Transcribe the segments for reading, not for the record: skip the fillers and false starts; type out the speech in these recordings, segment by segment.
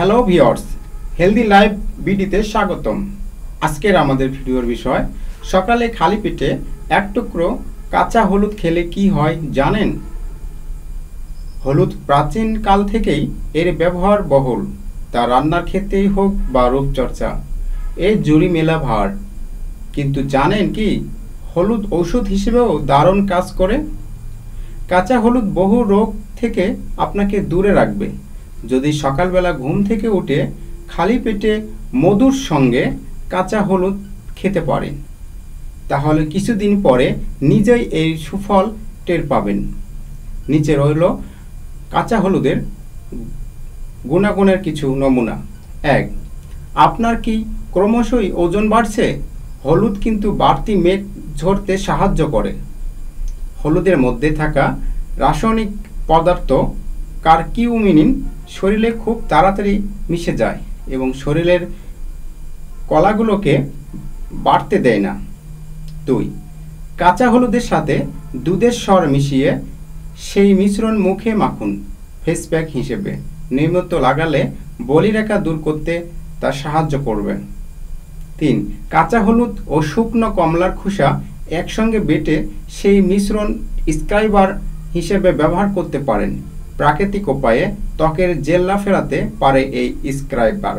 Hello viewers, healthy life বিডিতে স্বাগতম। আজকের আমাদের ভিডিওর বিষয়, সকালে খালি পেটে এক টুকরো কাঁচা হলুদ খেলে কি হয় জানেন? হলুদ প্রাচীন কাল থেকেই এর ব্যবহার বহুল, তা রান্নার ক্ষেত্রেই হোক বা রূপচর্চা, এর জুড়ি মেলা ভার। কিন্তু জানেন কি, হলুদ ঔষধ হিসেবেও দারুণ কাজ করে। কাঁচা হলুদ বহু রোগ থেকে আপনাকে দূরে রাখবে। যদি সকালবেলা ঘুম থেকে উঠে খালি পেটে মধুর সঙ্গে কাঁচা হলুদ খেতে পারেন, তাহলে কিছুদিন পরে নিজেই এই সুফল টের পাবেন। নিচে রইল কাঁচা হলুদের গুণাগুণের কিছু নমুনা। 1. আপনার কি ক্রমশই ওজন বাড়ছে? হলুদ কিন্তু বাড়তি মেদ ঝরতে সাহায্য করে। হলুদের মধ্যে থাকা রাসায়নিক পদার্থ কারকিউমিন শরীরে খুব তাড়াতাড়ি মিশে যায় এবং শরীরের কলাগুলোকে বাড়তে দেয় না। 2. কাঁচা হলুদের সাথে দুধের স্বর মিশিয়ে সেই মিশ্রণ মুখে মাখুন ফেস প্যাক হিসেবে। নিয়মিত লাগালে বলিরেখা দূর করতে তা সাহায্য করবে। 3. কাঁচা হলুদ ও শুকনো কমলার খোসা একসঙ্গে বেটে সেই মিশ্রণ স্ক্রাইবার হিসেবে ব্যবহার করতে পারেন। প্রাকৃতিক উপায়ে ত্বকের জেল্লা ফেরাতে পারে এই স্ক্রাইবার।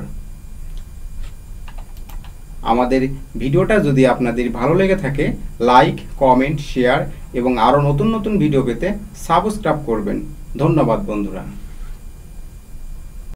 আমাদের ভিডিওটা যদি আপনাদের ভালো লেগে থাকে, লাইক, কমেন্ট, শেয়ার এবং আরও নতুন নতুন ভিডিও পেতে সাবস্ক্রাইব করবেন। ধন্যবাদ বন্ধুরা।